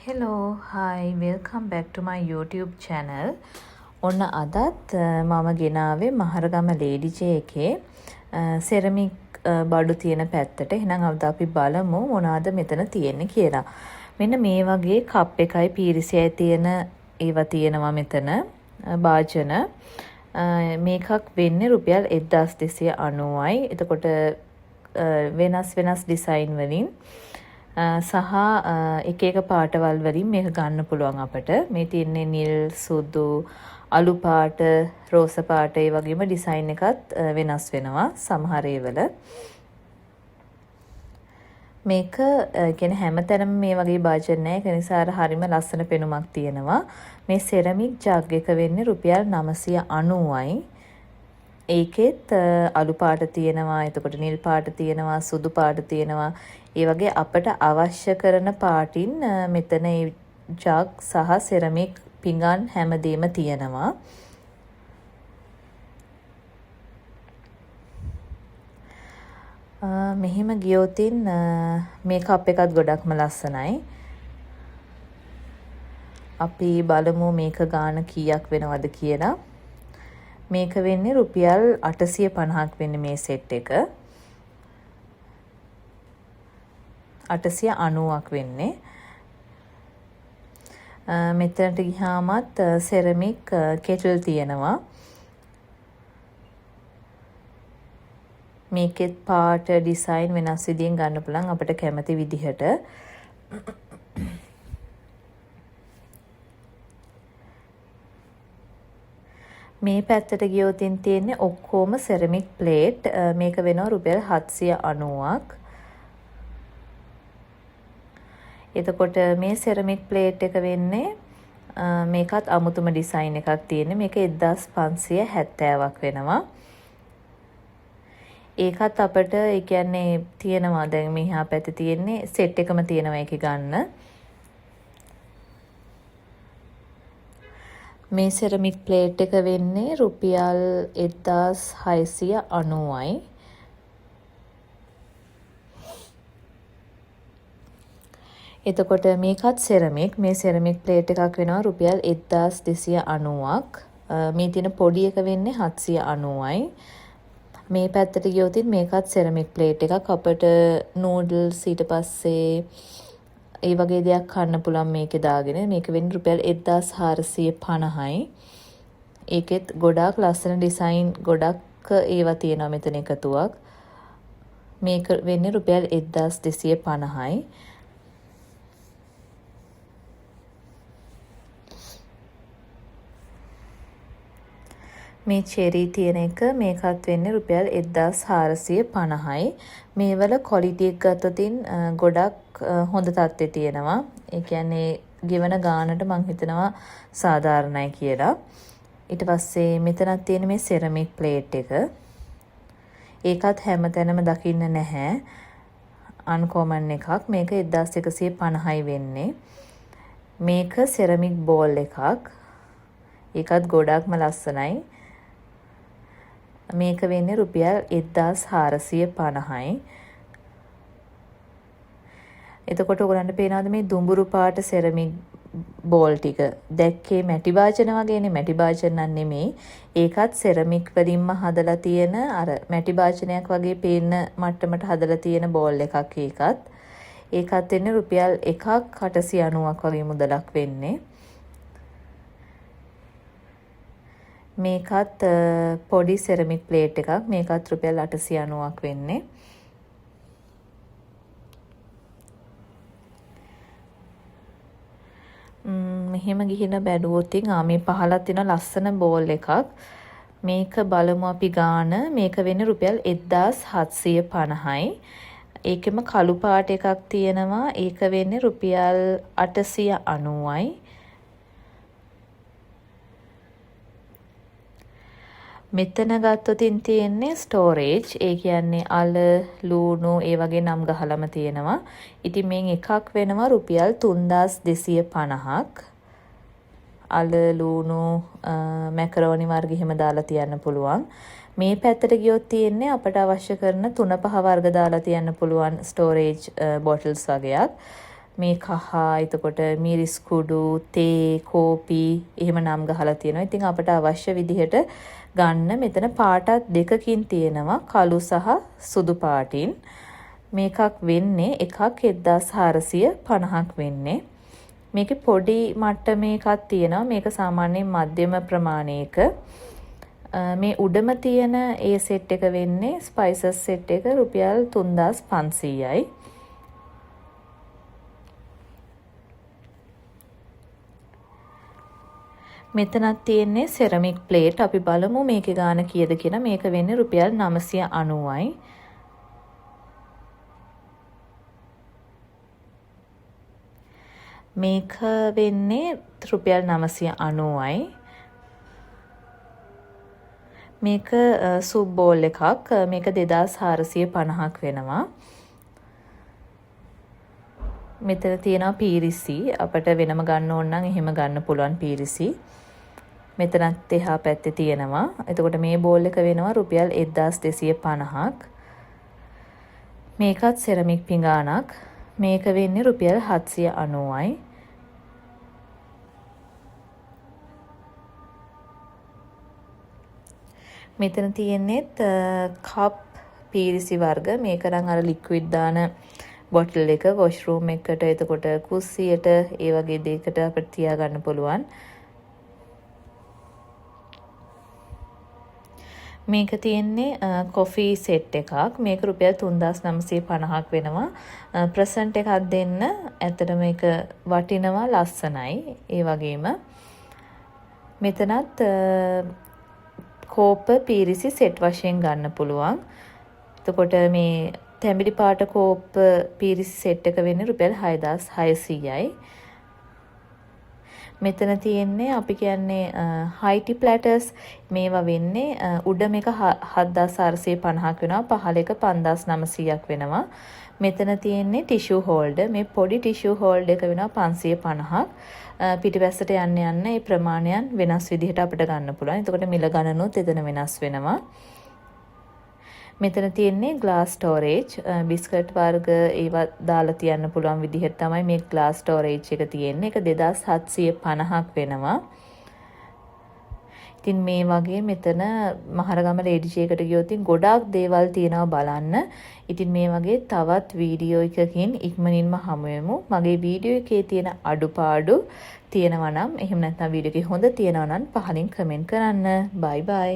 Hello, hi, welcome back to my YouTube channel. ඔන්න අදත් මම ගෙනාවේ මහරගම ලේඩි ජේ එකේ සෙරමික් බඩු තියෙන පැත්තට. එහෙනම් අද අපි බලමු මොනවාද මෙතන තියෙන්නේ කියලා. මෙන්න මේ වගේ කප් එකයි පීරිසියයි තියෙන ඒවා තියෙනවා මෙතන භාජන. මේකක් වෙන්නේ රුපියල් 1290යි. එතකොට වෙනස් ඩිසයින් වලින් සහ එක එක පාටවල් වලින් මේක ගන්න පුළුවන් අපට. මේ තියෙන්නේ නිල්, සුදු, අලු පාට, රෝස පාට, ඒ වගේම ඩිසයින් එකත් වෙනස් වෙනවා සමහර ඒවල. මේක කියන්නේ හැමතැනම මේ වගේ භාජන නැහැ. ඒ නිසා හරිම ලස්සන පෙනුමක් තියෙනවා. මේ සෙරමික් ජග් එක වෙන්නේ රුපියල් 990යි. ඒකෙත් අලු පාට තියෙනවා, එතකොට නිල් පාට තියෙනවා, සුදු පාට තියෙනවා. ඒ වගේ අපට අවශ්‍ය කරන පාටින් මෙතන ඒ ජග් සහ සෙරමික් පිඟන් හැමදේම තියෙනවා. මෙහිම ගියොතින් මේ කප් එකත් ගොඩක්ම ලස්සනයි. අපි බලමු මේක ගාන කීයක් වෙනවද කියලා. මේක වෙන්නේ රුපියල් 850ක් වෙන්නේ මේ සෙට් එක. 890ක් වෙන්නේ. මෙතනට ගියාමත් සෙරමික් කෙටල් තියෙනවා. මේකෙත් පාට ඩිසයින් වෙනස් විදිහෙන් ගන්න පුළුවන් අපිට කැමති විදිහට. මේ පැත්තට ගියොතින් තියෙන්නේ ඔක්කොම සෙරමික් ප්ලේට්. මේක වෙනවා රුපියල් 790ක්. එතකොට මේ සෙරමික් ප්ලේට් එක වෙන්නේ මේකත් අමුතුම ඩිසයින් එකක් තියෙන්නේ. මේක 1570ක් වෙනවා. ඒකත් අපිට ඒ කියන්නේ තියෙනවා දැන් මෙහා පැත්තේ තියෙන්නේ සෙට් එකම තියෙනවා ඒකේ ගන්න. මේ සෙරමික් ප්ලේට් එක වෙන්නේ රුපියල් 1690යි. එතකොට මේකත් සෙරමික්. මේ සෙරමික් ප්ලේට් එකක් වෙනවා රුපියල් 1290ක්. මේ තියෙන පොඩි එක වෙන්නේ 790යි. මේ පැත්තට ගියොතින් මේකත් සෙරමික් ප්ලේට් එකක්. අපිට නූඩල්ස් ඊට පස්සේ ඒ වගේ දෙයක් කන්න පුළුවන් මේකේ දාගෙන. මේක වෙන්නේ රුපියල් 1450යි. ඒකෙත් ගොඩාක් ලස්සන ඩිසයින් ගොඩක් ඒවා තියෙනවා මෙතන එකතුවක්. මේක වෙන්නේ රුපියල් 1250යි. මේ චෙරි තියෙන එක මේකත් වෙන්නේ රුපියල් 1450යි. මේවල ක්වොලිටි එක ගත්තොතින් ගොඩක් හොඳ තත්ත්වයේ තියෙනවා. ඒ කියන්නේ ගෙවන ගානට මං හිතනවා සාධාරණයි කියලා. ඊට පස්සේ මෙතනක් තියෙන මේ සෙරමික් ප්ලේට් එක. ඒකත් හැමතැනම දකින්න නැහැ. අන්කොමන් එකක්. මේක 1150යි වෙන්නේ. මේක සෙරමික් බෝල් එකක්. ඒකත් ගොඩක්ම ලස්සනයි. මේක වෙන්නේ රුපියල් 1450යි. එතකොට ඔයගලන්ට පේනවද මේ දුඹුරු පාට සෙරමික් බෝල් ටික? දැක්කේ මැටි භාජන වගේනේ. මැටි භාජන නෙමෙයි. ඒකත් සෙරමික් වලින්ම හදලා තියෙන අර මැටි භාජනයක් වගේ පේන මට්ටමට හදලා තියෙන බෝල් එකක් ඒකත්. ඒකත් වෙන්නේ රුපියල් 1890ක් වගේ මුදලක් වෙන්නේ. මේකත් පොඩි සෙරමික් ප්ලේට් එකක්. මේකත් රුපියල් 890ක් වෙන්නේ. මෙහෙම ගිහින බැලුවොත් මේ පහලක් තියෙන ලස්සන බෝල් එකක්. මේක බලමු අපි ගාන. මේක වෙන්නේ රුපියල් 1750යි. ඒකෙම කළු පාට එකක් තියෙනවා. ඒක වෙන්නේ රුපියල් 890යි. මෙතන ගත්තොතින් තියෙන්නේ ස්ටෝරේජ්. ඒ කියන්නේ අල, ලූණු ඒ වගේ නම් ගහලම තියෙනවා. ඉතින් මේන් එකක් වෙනවා රුපියල් 3250ක්. අල, ලූණු, මැකරෝනි වර්ග එහෙම දාලා තියන්න පුළුවන්. මේ පැත්තට ගියොත් තියෙන්නේ අපට අවශ්‍ය කරන 3-5 වර්ග දාලා තියන්න පුළුවන් ස්ටෝරේජ් බොටල්ස් වගේක්. මේ කහ, එතකොට මිරිස් කුඩු, තේ, කෝපි එහෙම නම් ගහලා තියෙනවා. ඉතින් අපට අවශ්‍ය විදිහට ගන්න. මෙතන පාටත් දෙකකින් තියෙනවා, කළු සහ සුදු පාටින්. මේකක් වෙන්නේ එකක් 1450ක් වෙන්නේ. මේකේ පොඩි මට්ටමේ එකක් තියෙනවා. මේක සාමාන්‍යයෙන් මධ්‍යම ප්‍රමාණයක. මේ උඩම තියෙන ඒ සෙට් එක වෙන්නේ ස්පයිසස් සෙට් එක රුපියල් 3500යි. මෙතනත් තියෙන්නේ සෙරමික් ප්ලේට්. අපි බලමු මේකේ ගාන කීයද කියලා. මේක වෙන්නේ රුපියල් 990යි. මේක වෙන්නේ රුපියල් 990යි. මේක සූප් බෝල් එකක්. මේක 2450ක් වෙනවා. මෙතන තියෙනවා පීරිසි. අපිට වෙනම ගන්න ඕන නම් එහෙම ගන්න පුළුවන් පීරිසි. මෙතනත් එහා පැත්තේ තියෙනවා. එතකොට මේ බෝල් එක වෙනවා රුපියල් 1250ක්. මේකත් සෙරමික් පිඟානක්. මේක වෙන්නේ රුපියල් 790යි. මෙතන තියෙන්නේත් කප් පීරිසි වර්ග. මේක නම් අර ලික්විඩ් දාන බොටල් එක වොෂ්රූම් එකට, එතකොට කුස්සියට, ඒ වගේ දෙයකට අපිට තියාගන්න පුළුවන්. මේක තියෙන්නේ කොෆි සෙට් එකක්. මේක රුපියල් 3950ක් වෙනවා. ප්‍රසන්ට් එකක් දෙන්න. ඇත්තට මේක වටිනවා, ලස්සනයි. ඒ වගේම මෙතනත් කෝප පීරිසි සෙට් වශයෙන් ගන්න පුළුවන්. එතකොට මේ තැඹිලි පාට කෝප පීරිසි සෙට් එක වෙන්නේ රුපියල් 6600යි. මෙතන තියෙන්නේ අපි කියන්නේ හයිටි ප්ලැටර්ස්. මේවා වෙන්නේ උඩ මේක 7450ක් වෙනවා, පහළ එක 5900ක් වෙනවා. මෙතන තියෙන්නේ ටිෂු හෝල්ඩර්. මේ පොඩි ටිෂු හෝල්ඩර් එක වෙනවා 550ක්. පිටිපැස්සට යන්න මේ ප්‍රමාණයන් වෙනස් විදිහට අපිට ගන්න පුළුවන්. එතකොට මිල ගණනුත් එතන වෙනස් වෙනවා. මෙතන තියෙන්නේ ග්ලාස් ස්ටෝරේජ්. බිස්කට් වර්ග ඒවා දාලා තියන්න පුළුවන් විදිහට තමයි මේ ග්ලාස් ස්ටෝරේජ් එක තියෙන්නේ. ඒක 2750ක් වෙනවා. ඉතින් මේ වගේ මෙතන මහරගම ලේඩිස් එකට ගියොත් ගොඩාක් දේවල් තියෙනවා බලන්න. ඉතින් මේ වගේ තවත් වීඩියෝ එකකින් ඉක්මනින්ම හමු වෙමු. මගේ වීඩියෝ එකේ තියෙන අඩුපාඩු තියෙනවා නම්, එහෙම නැත්නම් වීඩියෝ එකේ හොඳ තියෙනවා නම් පහලින් කමෙන්ට් කරන්න. බයි බයි.